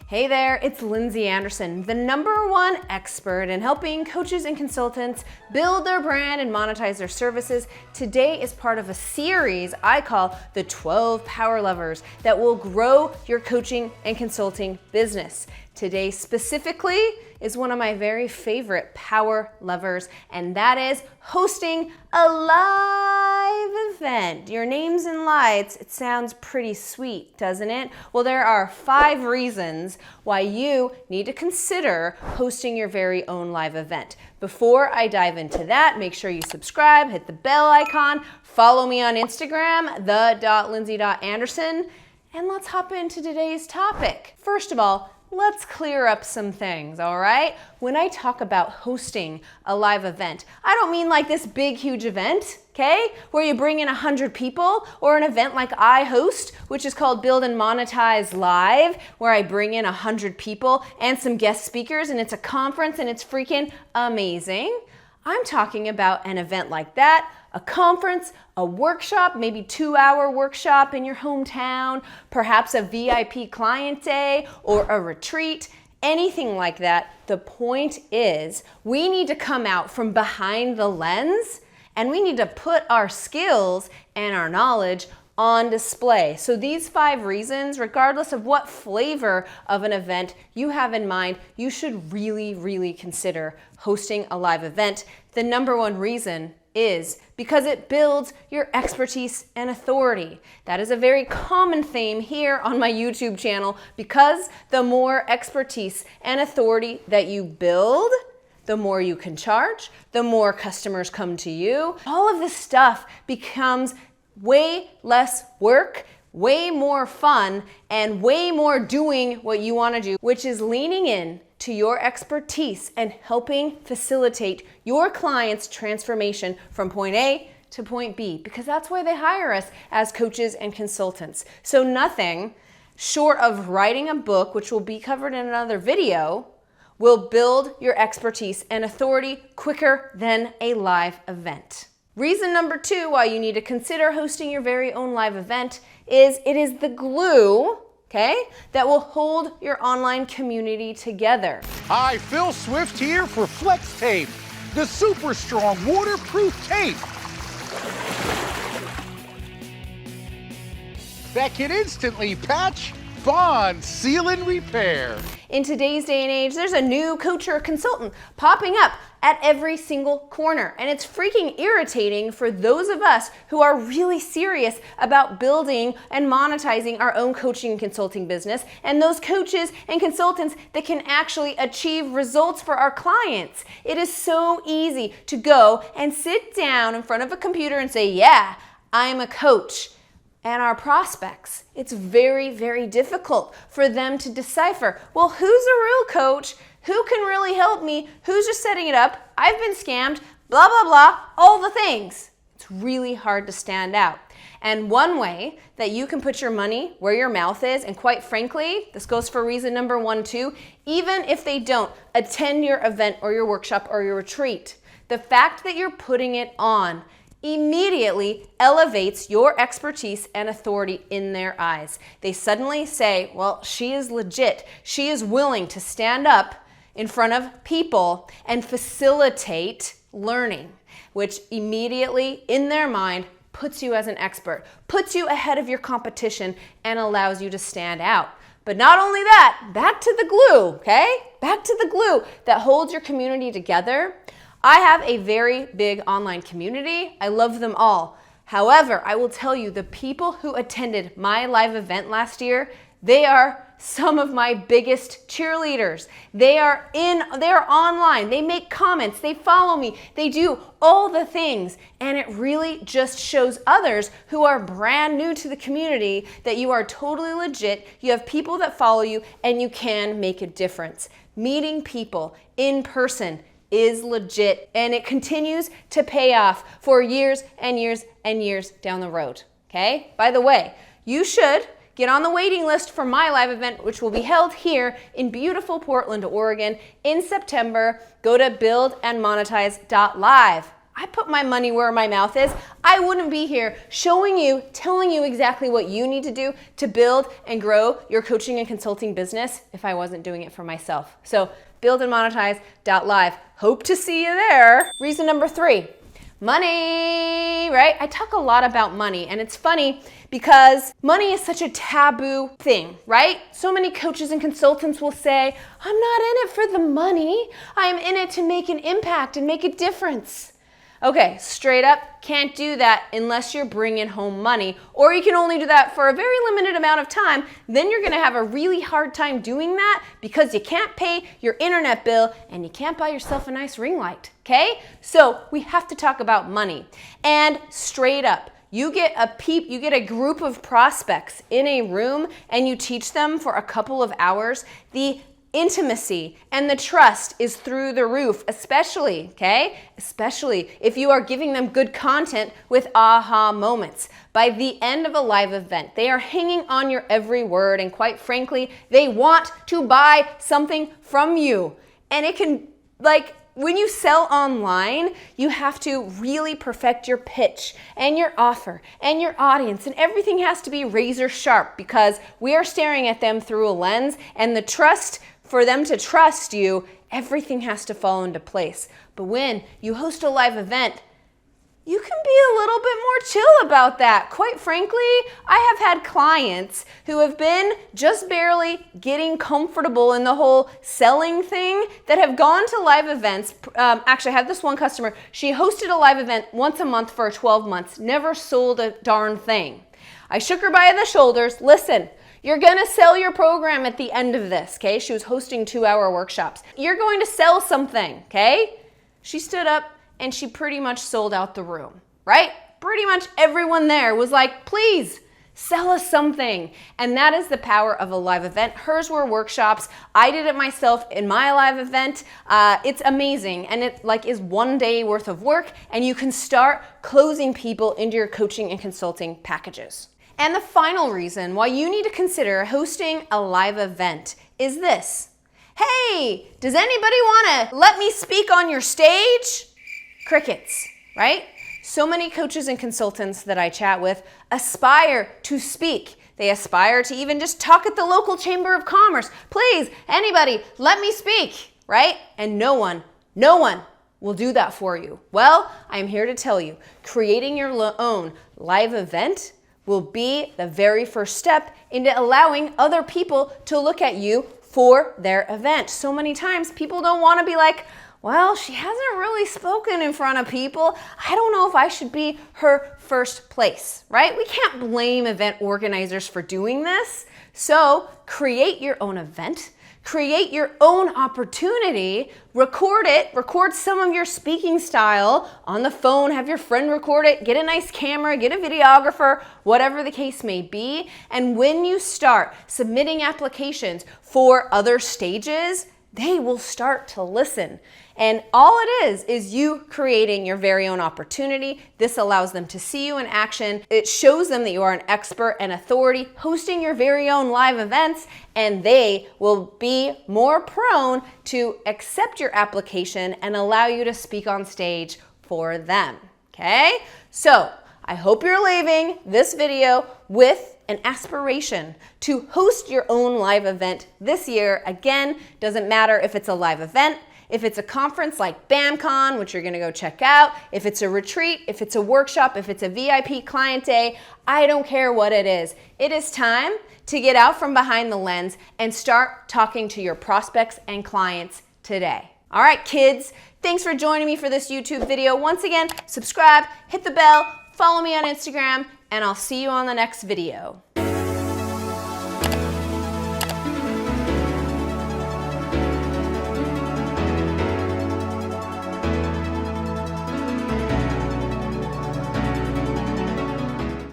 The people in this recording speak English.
Hey there, it's Lindsey Anderson, the #1 expert in helping coaches and consultants build their brand and monetize their services. Today is part of a series I call the 12 Power Levers that will grow your coaching and consulting business. Today specifically is one of my very favorite power levers, and that is hosting a live event. Your names and lights, it sounds pretty sweet, doesn't it? Well, there are 5 reasons why you need to consider hosting your very own live event. Before I dive into that, make sure you subscribe, hit the bell icon, follow me on Instagram, the.lindsey.anderson, and let's hop into today's topic. First of all, let's clear up some things, all right? When I talk about hosting a live event, I don't mean like this big, huge event, okay? Where you bring in 100 people, or an event like I host, which is called Build and Monetize Live, where I bring in 100 people and some guest speakers, and it's a conference and it's freaking amazing. I'm talking about an event like that, a conference, a workshop, maybe 2-hour workshop in your hometown, perhaps a VIP client day or a retreat, anything like that. The point is, we need to come out from behind the lens and we need to put our skills and our knowledge on display. So these 5 reasons, regardless of what flavor of an event you have in mind, you should really consider hosting a live event. The #1 reason is because it builds your expertise and authority. That is a very common theme here on my YouTube channel, because the more expertise and authority that you build, the more you can charge, the more customers come to you. All of this stuff becomes way less work, way more fun, and way more doing what you want to do, which is leaning in to your expertise and helping facilitate your client's transformation from point A to point B, because that's why they hire us as coaches and consultants. So nothing short of writing a book, which will be covered in another video, will build your expertise and authority quicker than a live event. Reason #2 why you need to consider hosting your very own live event is it is the glue, okay, that will hold your online community together. Hi, Phil Swift here for Flex Tape, the super strong waterproof tape that can instantly patch, bond, seal, and repair. In today's day and age, there's a new coach or consultant popping up at every single corner. And it's freaking irritating for those of us who are really serious about building and monetizing our own coaching and consulting business, and those coaches and consultants that can actually achieve results for our clients. It is so easy to go and sit down in front of a computer and say, yeah, I'm a coach. And our prospects, it's very difficult for them to decipher, well, who's a real coach? Who can really help me? Who's just setting it up? I've been scammed, blah, blah, blah, all the things. It's really hard to stand out. And one way that you can put your money where your mouth is, and quite frankly, this goes for reason #1 too, even if they don't attend your event or your workshop or your retreat, the fact that you're putting it on immediately elevates your expertise and authority in their eyes. They suddenly say, well, she is legit. She is willing to stand up in front of people and facilitate learning, which immediately in their mind puts you as an expert, puts you ahead of your competition, and allows you to stand out. But not only that, back to the glue, okay? Back to the glue that holds your community together. I have a very big online community. I love them all. However, I will tell you, the people who attended my live event last year, they are some of my biggest cheerleaders. They are online, they make comments, they follow me, they do all the things. And it really just shows others who are brand new to the community that you are totally legit, you have people that follow you, and you can make a difference. Meeting people in person is legit, and it continues to pay off for years and years and years down the road, okay? By the way, you should get on the waiting list for my live event, which will be held here in beautiful Portland, Oregon in September. Go to buildandmonetize.live. I put my money where my mouth is. I wouldn't be here showing you, telling you exactly what you need to do to build and grow your coaching and consulting business if I wasn't doing it for myself. So buildandmonetize.live. Hope to see you there. Reason number 3, money, right? I talk a lot about money, and it's funny because money is such a taboo thing, right? So many coaches and consultants will say, I'm not in it for the money. I'm in it to make an impact and make a difference. Okay, straight up, can't do that unless you're bringing home money, or you can only do that for a very limited amount of time. Then you're gonna have a really hard time doing that because you can't pay your internet bill and you can't buy yourself a nice ring light, okay? So we have to talk about money. And straight up, you get a group of prospects in a room and you teach them for a couple of hours. The intimacy and the trust is through the roof, especially if you are giving them good content with aha moments. By the end of a live event, they are hanging on your every word, and quite frankly, they want to buy something from you. And it can, when you sell online, you have to really perfect your pitch and your offer and your audience, and everything has to be razor sharp because we are staring at them through a lens, and the trust, for them to trust you, everything has to fall into place. But when you host a live event, you can be a little bit more chill about that. Quite frankly, I have had clients who have been just barely getting comfortable in the whole selling thing that have gone to live events. Actually, I had this one customer, she hosted a live event once a month for 12 months, never sold a darn thing. I shook her by the shoulders. Listen, you're gonna sell your program at the end of this, okay? She was hosting 2-hour workshops. You're going to sell something, okay? She stood up and she pretty much sold out the room, right? Pretty much everyone there was like, please, sell us something. And that is the power of a live event. Hers were workshops. I did it myself in my live event. It's amazing. And it is 1 day worth of work, and you can start closing people into your coaching and consulting packages. And the final reason why you need to consider hosting a live event is this. Hey, does anybody want to let me speak on your stage? Crickets, right? So many coaches and consultants that I chat with aspire to speak. They aspire to even just talk at the local chamber of commerce. Please, anybody, let me speak, right? And no one will do that for you. Well, I'm here to tell you, creating your own live event will be the very first step into allowing other people to look at you for their event. So many times people don't want to be like, well, she hasn't really spoken in front of people. I don't know if I should be her first place, right? We can't blame event organizers for doing this. So create your own event. Create your own opportunity, record it, record some of your speaking style on the phone, have your friend record it, get a nice camera, get a videographer, whatever the case may be. And when you start submitting applications for other stages, they will start to listen. And all it is you creating your very own opportunity. This allows them to see you in action. It shows them that you are an expert and authority hosting your very own live events, and they will be more prone to accept your application and allow you to speak on stage for them, okay? So I hope you're leaving this video with an aspiration to host your own live event this year. Again, doesn't matter if it's a live event, if it's a conference like BAMCon, which you're gonna go check out, if it's a retreat, if it's a workshop, if it's a VIP client day, I don't care what it is. It is time to get out from behind the lens and start talking to your prospects and clients today. All right, kids, thanks for joining me for this YouTube video. Once again, subscribe, hit the bell, follow me on Instagram, and I'll see you on the next video.